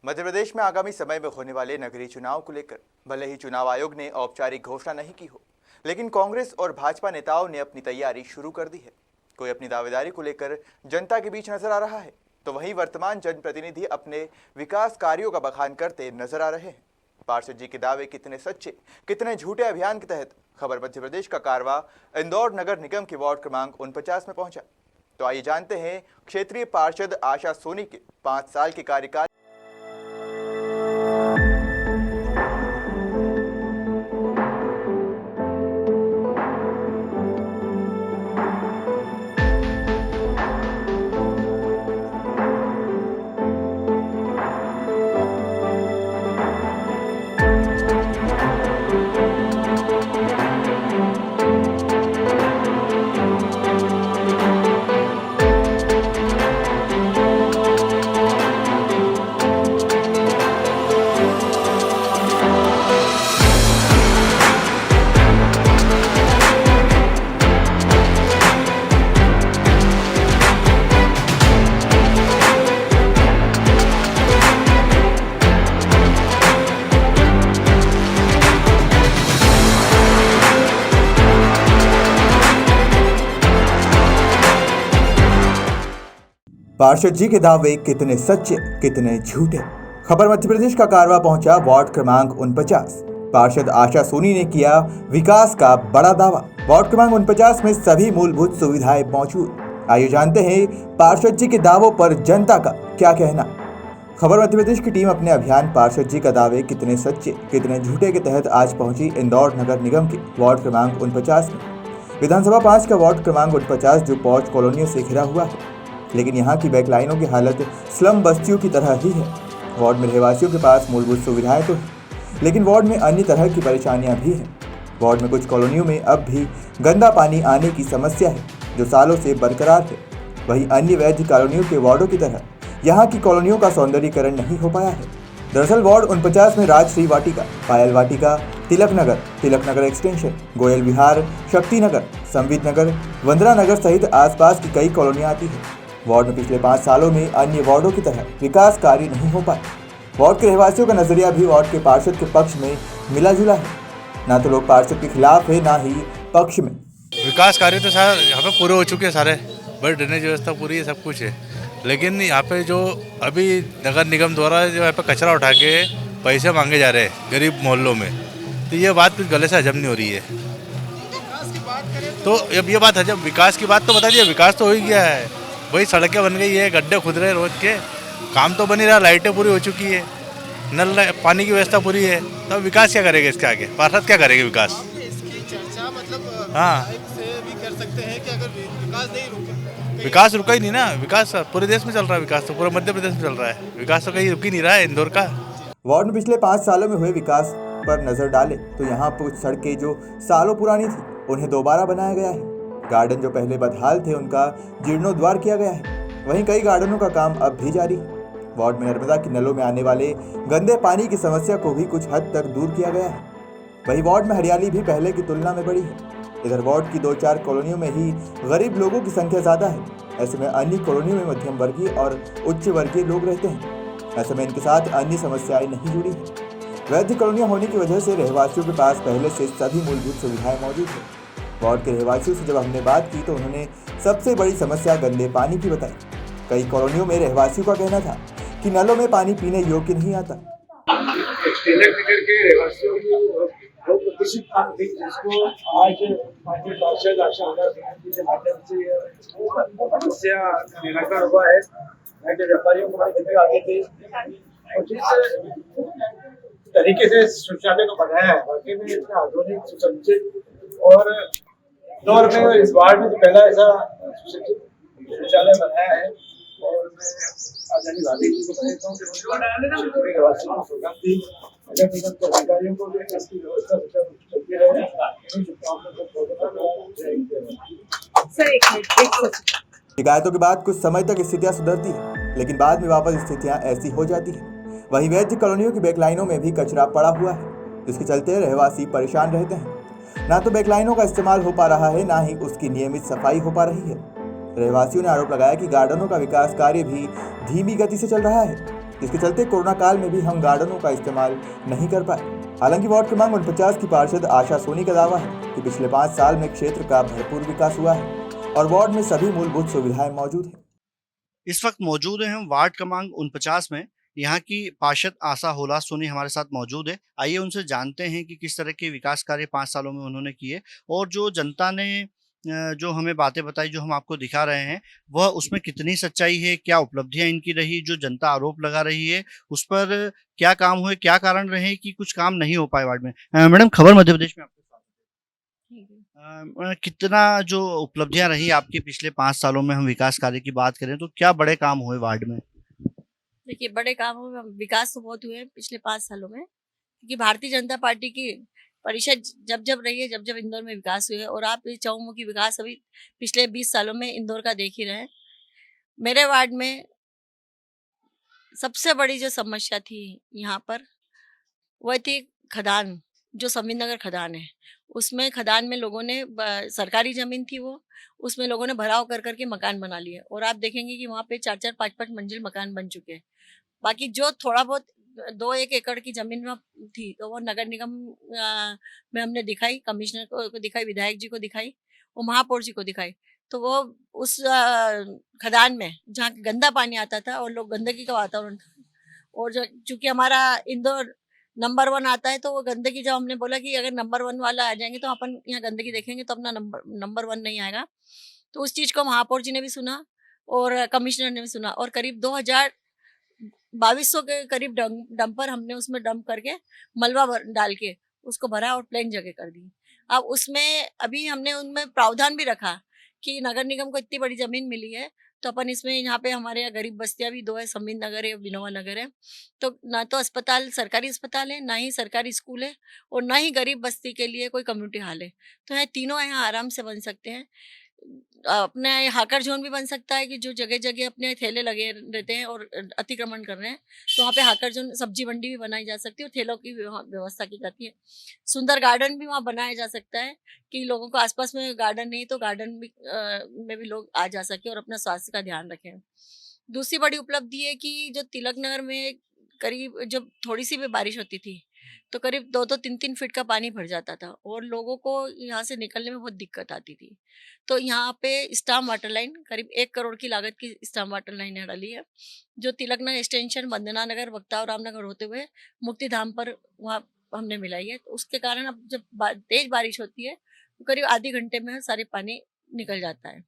मध्य प्रदेश में आगामी समय में होने वाले नगरीय चुनाव को लेकर भले ही चुनाव आयोग ने औपचारिक घोषणा नहीं की हो, लेकिन कांग्रेस और भाजपा नेताओं ने अपनी तैयारी शुरू कर दी है। कोई अपनी दावेदारी को लेकर जनता के बीच नजर आ रहा है, तो वहीं वर्तमान जनप्रतिनिधि अपने विकास कार्यों का बखान करते नजर आ रहे हैं। पार्षद जी के दावे कितने सच्चे कितने झूठे अभियान के तहत खबर मध्य प्रदेश का कारवा इंदौर नगर निगम के वार्ड क्रमांक 49 में पहुंचा। तो आइए जानते हैं क्षेत्रीय पार्षद आशा सोनी के 5 साल के कार्यकाल। पार्षद जी के दावे कितने सच्चे कितने झूठे। खबर मध्य प्रदेश का कारवा पहुंचा वार्ड क्रमांक 49। पार्षद आशा सोनी ने किया विकास का बड़ा दावा। वार्ड क्रमांक 49 में सभी मूलभूत सुविधाएं मौजूद। आइए जानते हैं पार्षद जी के दावों पर जनता का क्या कहना। खबर मध्य प्रदेश की टीम अपने अभियान पार्षद जी का दावे कितने सच्चे कितने झूठे के तहत आज पहुंची इंदौर नगर निगम के वार्ड क्रमांक 49 में। विधानसभा 5 का वार्ड क्रमांक 49 जो पौष कॉलोनियों से घिरा हुआ है, लेकिन यहाँ की बैकलाइनों की हालत स्लम बस्तियों की तरह ही है। वार्ड में रहवासियों के पास मूलभूत सुविधाएं तो हैं, लेकिन वार्ड में अन्य तरह की परेशानियां भी हैं। वार्ड में कुछ कॉलोनियों में अब भी गंदा पानी आने की समस्या है, जो सालों से बरकरार है। वहीं अन्य वैध कॉलोनियों के वार्डों की तरह यहाँ की कॉलोनियों का सौंदर्यीकरण नहीं हो पाया है। दरअसल वार्ड 49 में राजश्री वाटिका, पायल वाटिका, तिलक नगर एक्सटेंशन, गोयल विहार, शक्ति नगर, संवित नगर, वंदना नगर सहित आसपास की कई कॉलोनियां आती हैं। वार्ड में पिछले 5 सालों में अन्य वार्डों की तरह विकास कार्य नहीं हो पाए। वार्ड के रहवासियों का नजरिया भी वार्ड के पार्षद के पक्ष में मिला जुला है। ना तो लोग पार्षद के खिलाफ है, ना ही पक्ष में। विकास कार्य तो सारे यहाँ पे पूरे हो चुके हैं, सारे बड़ी ड्रेनेज व्यवस्था पूरी है, सब कुछ है। लेकिन यहाँ पे जो अभी नगर निगम द्वारा जो यहाँ पे कचरा उठा के पैसे मांगे जा रहे हैं गरीब मोहल्लों में, तो ये बात कुछ गले से हजम नहीं हो रही है। तो अब ये बात हजम, विकास की बात तो बता दिए, विकास तो हो ही गया है। वही सड़कें बन गई है, गड्ढे खुद रहे रोज के, काम तो बन ही रहा, लाइटें पूरी हो चुकी है, नल पानी की व्यवस्था पूरी है। तो विकास क्या करेगा इसके आगे? पार्षद क्या करेंगे विकास? इसकी चर्चा मतलब हाँ से भी कर सकते हैं कि अगर विकास नहीं रुका, विकास रुका ही नहीं ना। विकास पूरे देश में चल रहा है, विकास तो पूरे मध्य प्रदेश में चल रहा है, विकास तो कहीं रुक ही नहीं रहा है इंदौर का। वार्ड में पिछले 5 सालों में हुए विकास पर नजर डाले तो यहाँ कुछ सड़कें जो सालों पुरानी थी, उन्हें दोबारा बनाया गया है। गार्डन जो पहले बदहाल थे, उनका जीर्णोद्वार किया गया है। वहीं कई गार्डनों का काम अब भी जारी है। वार्ड में नर्मदा की नलों में आने वाले गंदे पानी की समस्या को भी कुछ हद तक दूर किया गया है। वहीं वार्ड में हरियाली भी पहले की तुलना में बढ़ी है। इधर वार्ड की 2-4 कॉलोनियों में ही गरीब लोगों की संख्या ज़्यादा है। ऐसे में अन्य कॉलोनियों में मध्यम वर्गीय और उच्च वर्गीय लोग रहते हैं। ऐसे में इनके साथ अन्य समस्याएं नहीं जुड़ी हैं। वैध कॉलोनियाँ होने की वजह से रहवासियों के पास पहले से सभी मूलभूत सुविधाएं मौजूद हैं। वार्ड के रहवासियों से जब हमने बात की तो उन्होंने सबसे बड़ी समस्या गंदे पानी की बताई। कई कॉलोनियों में रहवासियों का कहना था कि नलों में पानी पीने योग्य नहीं आता। तिलक नगर के रहवासियों की बहुत प्रतिष्ठित मांग थी, जिसको आज माननीय पार्षद आशा सोनी के माध्यम से समस्या निराकरण हुआ है। यहाँ के व्यापारियों को बड़ी दिक्कत आती थी और जिस तरीके से शौचालय को बनाया है, वाकई में इतना आधुनिक सुसज्जित और इंदौर में इस वार्ड में तो पहला ऐसा शौचालय बनाया है। और मैं आजादी वादी जी को कहता हूँ कि पूरे निवासियों को सौगात दी, नगर निगम के अधिकारियों को भी इसकी व्यवस्था चलती रहे। शिकायतों के बाद कुछ समय तक स्थितियां सुधरती है, लेकिन बाद में वापस स्थितियां ऐसी हो जाती है। वहीं वैध कॉलोनियों की बैकलाइनों में भी कचरा पड़ा हुआ है, जिसके चलते रहवासी परेशान रहते हैं। ना तो बैकलाइनों का इस्तेमाल हो पा रहा है, ना ही उसकी नियमित सफाई हो पा रही है। रहवासियों ने आरोप लगाया कि गार्डनों का विकास कार्य भी धीमी गति से चल रहा है। जिसके चलते कोरोना काल में भी हम गार्डनों का इस्तेमाल नहीं कर पाए। हालांकि वार्ड क्रमांक 49 की पार्षद आशा सोनी का दावा है कि पिछले 5 साल में क्षेत्र का भरपूर विकास हुआ है और वार्ड में सभी मूलभूत सुविधाएं मौजूद हैं। इस वक्त मौजूद हैं हम वार्ड क्रमांक 49 में। यहाँ की पार्षद आशा होला सोनी हमारे साथ मौजूद है। आइए उनसे जानते हैं कि किस तरह के विकास कार्य 5 सालों में उन्होंने किए और जो जनता ने जो हमें बातें बताई, जो हम आपको दिखा रहे हैं, वह उसमें कितनी सच्चाई है, क्या उपलब्धियां इनकी रही, जो जनता आरोप लगा रही है उस पर क्या काम हुए, क्या कारण रहे कि कुछ काम नहीं हो पाए वार्ड में। मैडम, खबर मध्य प्रदेश में आपके साथ कितना जो उपलब्धियां रही आपके पिछले 5 सालों में हम विकास कार्य की बात करें तो क्या बड़े काम हुए वार्ड में? देखिए, बड़े काम हुए, विकास तो बहुत हुए हैं पिछले 5 सालों में, क्योंकि भारतीय जनता पार्टी की परिषद जब जब रही है, जब जब इंदौर में विकास हुए, और आप ये चहुमुखी विकास अभी पिछले 20 सालों में इंदौर का देख ही रहे हैं। मेरे वार्ड में सबसे बड़ी जो समस्या थी यहाँ पर, वह थी खदान, जो संवित नगर खदान है। उसमें खदान में लोगों ने सरकारी जमीन थी, वो उसमें लोगों ने भराव कर करके मकान बना लिए, और आप देखेंगे कि वहाँ पे 4-4, 5-5 मंजिल मकान बन चुके हैं। बाकी जो थोड़ा बहुत 2-1 एकड़ की जमीन में थी, तो वो नगर निगम में हमने दिखाई, कमिश्नर को दिखाई, विधायक जी को दिखाई और महापौर जी को दिखाई। तो वो उस खदान में जहाँ गंदा पानी आता था और लोग गंदगी का वातावरण था, और जो चूंकि हमारा इंदौर नंबर 1 आता है, तो वो गंदगी, जब हमने बोला कि अगर नंबर 1 वाला आ जाएंगे तो अपन यहाँ गंदगी देखेंगे तो अपना नंबर 1 नहीं आएगा। तो उस चीज को महापौर जी ने भी सुना और कमिश्नर ने भी सुना, और करीब 2200 के करीब डंपर हमने उसमें डंप करके मलबा डाल के उसको भरा और प्लेन जगह कर दी। अब उसमें अभी हमने उनमें प्रावधान भी रखा कि नगर निगम को इतनी बड़ी जमीन मिली है, तो अपन इसमें, यहाँ पे हमारे यहाँ गरीब बस्तियां भी 2 है, संबित नगर है, विनोबा नगर है। तो ना तो अस्पताल, सरकारी अस्पताल है, ना ही सरकारी स्कूल है, और ना ही गरीब बस्ती के लिए कोई कम्युनिटी हॉल है। तो ये तीनों यहाँ आराम से बन सकते हैं। अपने हाकर जोन भी बन सकता है कि जो जगह जगह अपने ठेले लगे रहते हैं और अतिक्रमण कर रहे हैं, तो वहाँ पे हाकर जोन, सब्जी मंडी भी बनाई जा सकती है और ठेलों की व्यवस्था की जाती है। सुंदर गार्डन भी वहाँ बनाया जा सकता है कि लोगों को आसपास में गार्डन नहीं तो गार्डन भी में भी लोग आ जा सके और अपना स्वास्थ्य का ध्यान रखें। दूसरी बड़ी उपलब्धि है कि जो तिलक नगर में करीब जब थोड़ी सी भी बारिश होती थी, तो करीब 2-2, 3-3 फीट का पानी भर जाता था और लोगों को यहाँ से निकलने में बहुत दिक्कत आती थी। तो यहाँ पे स्टाम वाटर लाइन, करीब 1 करोड़ की लागत की स्टाम वाटर लाइन डली है, जो तिलक नगर एक्सटेंशन, वंदना नगर, बख्तावर रामनगर होते हुए मुक्तिधाम पर वहाँ हमने मिलाई है। तो उसके कारण अब जब तेज बारिश होती है तो करीब आधे घंटे में सारे पानी निकल जाता है।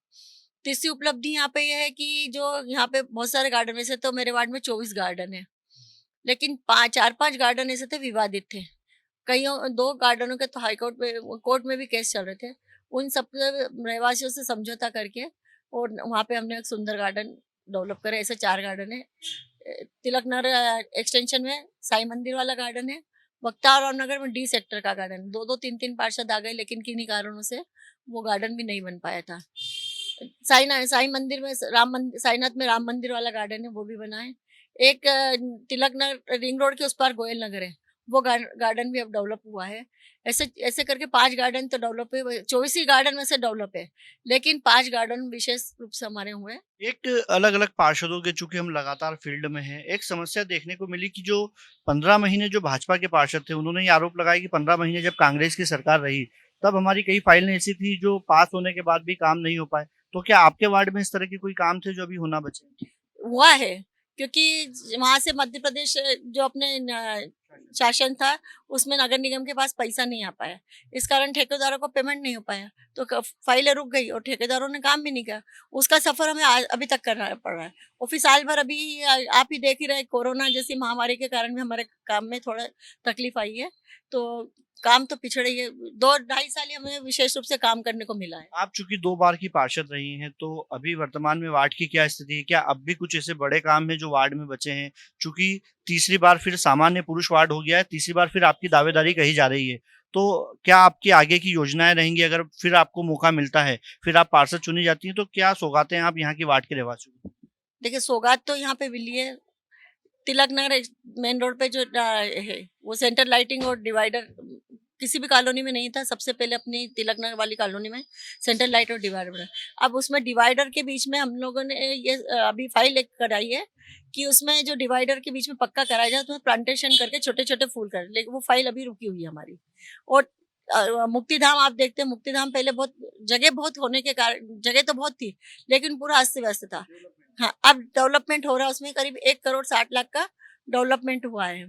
तीसरी उपलब्धि यहाँ पे यह है कि जो यहाँ पे बहुत सारे गार्डन, वैसे तो मेरे वार्ड में 24 गार्डन है, लेकिन 4-5 गार्डन ऐसे थे विवादित थे। कईयों 2 गार्डनों के तो हाईकोर्ट में, कोर्ट में भी केस चल रहे थे। उन सब रहवासियों से समझौता करके और वहाँ पे हमने एक सुंदर गार्डन डेवलप करे। ऐसे 4 गार्डन है। तिलक नगर एक्सटेंशन में साई मंदिर वाला गार्डन है। बख्तावर रामनगर में डी सेक्टर का गार्डन, 2-2, 3-3 पार्षद आ गए, लेकिन किन्हीं कारणों से वो गार्डन भी नहीं बन पाया था। साई मंदिर में साईनाथ में राम मंदिर वाला गार्डन है, वो भी बना है। एक तिलक नगर रिंग रोड के उस पार गोयल नगर है, वो गार्डन भी अब डेवलप हुआ है। ऐसे ऐसे करके 5 गार्डन तो डेवलप है, 24 ही गार्डन में से डेवलप है, लेकिन 5 गार्डन विशेष रूप से हमारे हुए। एक अलग अलग पार्षदों के, चूंकि हम लगातार फील्ड में हैं, एक समस्या देखने को मिली कि जो 15 महीने जो भाजपा के पार्षद थे, उन्होंने ये आरोप लगाया कि 15 महीने जब कांग्रेस की सरकार रही तब हमारी कई फाइलें ऐसी थी जो पास होने के बाद भी काम नहीं हो पाए। तो क्या आपके वार्ड में इस तरह के कोई काम थे जो अभी होना बचे? हुआ है, क्योंकि वहां से मध्य प्रदेश जो अपने शासन था, उसमें नगर निगम के पास पैसा नहीं आ पाया, इस कारण ठेकेदारों को पेमेंट नहीं हो पाया, तो फाइलें रुक गई और ठेकेदारों ने काम भी नहीं किया। उसका सफर हमें अभी तक करना पड़ रहा है, और फिर साल भर अभी आप ही देख ही रहे, कोरोना जैसी महामारी के कारण भी हमारे काम में थोड़ा तकलीफ आई है, तो काम तो पिछड़े ही है। 2-2.5 साल ही हमें विशेष रूप से काम करने को मिला है। आप चूंकि 2 बार की पार्षद रही हैं, तो अभी वर्तमान में वार्ड की क्या स्थिति है? क्या अब भी कुछ ऐसे बड़े काम है जो वार्ड में बचे हैं? चूंकि तीसरी बार फिर सामान्य पुरुष वार्ड हो गया है, तीसरी बार फिर आपकी दावेदारी कही जा रही है, तो क्या आपकी आगे की योजनाएं रहेंगी? अगर फिर आपको मौका मिलता है, फिर आप पार्षद चुनी जाती हैं, तो क्या सौगातें आप यहाँ की वार्ड के रहवासियों को? देखिए, सौगात तो यहाँ पे मिली है। तिलक नगर मेन रोड पे जो है, वो सेंटर लाइटिंग और डिवाइडर किसी भी कॉलोनी में नहीं था। सबसे पहले अपनी तिलक नगर वाली कॉलोनी में सेंट्रल लाइट और डिवाइडर। अब उसमें डिवाइडर के बीच में हम लोगों ने ये अभी फाइल एक कराई है कि उसमें जो डिवाइडर के बीच में पक्का कराया जाए तो प्लांटेशन करके छोटे छोटे फूल कर, लेकिन वो फाइल अभी रुकी हुई है हमारी। और मुक्तिधाम आप देखते हैं, मुक्तिधाम पहले बहुत होने के कारण जगह तो बहुत थी, लेकिन पूरा अस्त व्यस्त था। हाँ, अब डेवलपमेंट हो रहा है, उसमें करीब 1,60,00,000 का डेवलपमेंट हुआ है।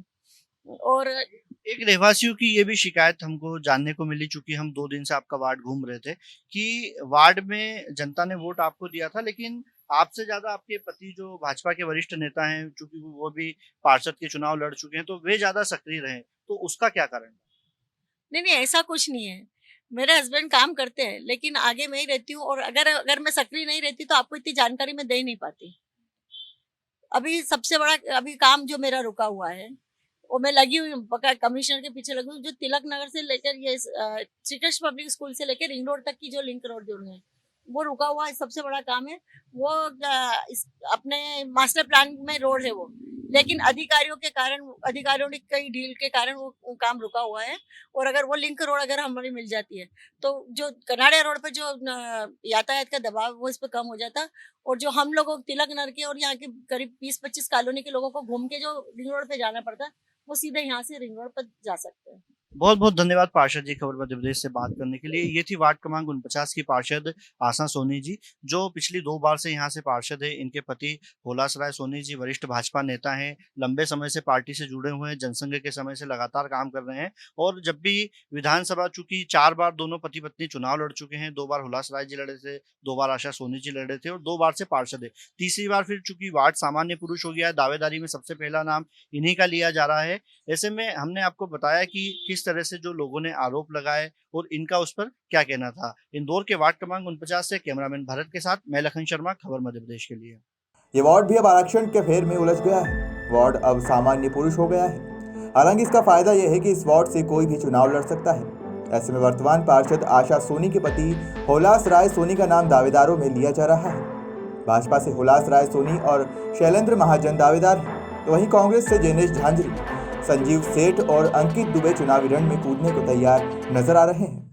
और एक रहवासियों की ये भी शिकायत हमको जानने को मिली, चूंकि हम 2 दिन से आपका वार्ड घूम रहे थे, कि वार्ड में जनता ने वोट आपको दिया था, लेकिन आपसे ज्यादा आपके पति जो भाजपा के वरिष्ठ नेता हैं, चूंकि वो भी पार्षद के चुनाव लड़ चुके हैं, तो वे ज्यादा सक्रिय रहे, तो उसका क्या कारण है? नहीं, ऐसा कुछ नहीं है। मेरे हस्बैंड काम करते हैं, लेकिन आगे मैं ही रहती हूँ। और अगर मैं सक्रिय नहीं रहती तो आपको इतनी जानकारी मैं दे ही नहीं पाती। अभी सबसे बड़ा काम जो मेरा रुका हुआ है, वो मैं लगी हुई हूँ, कमिश्नर के पीछे लगी हुई, जो तिलक नगर से लेकर ये श्री कृष्ण पब्लिक स्कूल से लेकर रिंग रोड तक की जो लिंक रोड जो है वो रुका हुआ है। सबसे बड़ा काम है वो अपने मास्टर प्लान में रोड है वो, लेकिन अधिकारियों ने कई डील के कारण वो काम रुका हुआ है। और अगर वो लिंक रोड अगर हमारी मिल जाती है तो जो कनाड़िया रोड पे जो यातायात का दबाव वो इस पर कम हो जाता। और जो हम लोगों तिलक नगर के और यहाँ के करीब 20-25 कॉलोनी के लोगों को घूम के जो रिंग रोड पे जाना पड़ता, वो सीधे यहाँ से रिंग रोड पर जा सकते हैं। बहुत बहुत धन्यवाद पार्षद जी खबर मध्य प्रदेश से बात करने के लिए। ये थी वार्ड क्रमांक 49 की पार्षद आशा सोनी जी, जो पिछली 2 बार से यहाँ से पार्षद है। इनके पति होलास राय सोनी जी वरिष्ठ भाजपा नेता हैं, लंबे समय से पार्टी से जुड़े हुए हैं, जनसंघ के समय से लगातार काम कर रहे हैं। और जब भी विधानसभा, चूंकि 4 बार दोनों पति पत्नी चुनाव लड़ चुके हैं, 2 बार होलास राय जी लड़े थे, 2 बार आशा सोनी जी लड़े थे और 2 बार से पार्षद है। तीसरी बार फिर चूंकि वार्ड सामान्य पुरुष हो गया है, दावेदारी में सबसे पहला नाम इन्हीं का लिया जा रहा है। ऐसे में हमने आपको बताया कि किस तरह से जो लोगों ने आरोप लगाए और इनका उस पर क्या कहना था। इंदौर के वार्ड क्रमांक 49 से कैमरामैन भरत के साथ मैं लखन शर्मा, खबर मध्य प्रदेश के लिए। ये वार्ड भी अब आरक्षण के फेर में उलझ गया है। वार्ड अब सामान्य पुरुष हो गया है। हालांकि इसका फायदा यह है कि इस वार्ड से कोई भी चुनाव लड़ सकता है। ऐसे में वर्तमान पार्षद आशा सोनी के पति होलास राय सोनी का नाम दावेदारों में लिया जा रहा है। भाजपा से होलास राय सोनी और शैलेंद्र महाजन दावेदार हैं, तो वहीं कांग्रेस से जैनेश झांझरी, संजीव सेठ और अंकित दुबे चुनावी रण में कूदने को तैयार नजर आ रहे हैं।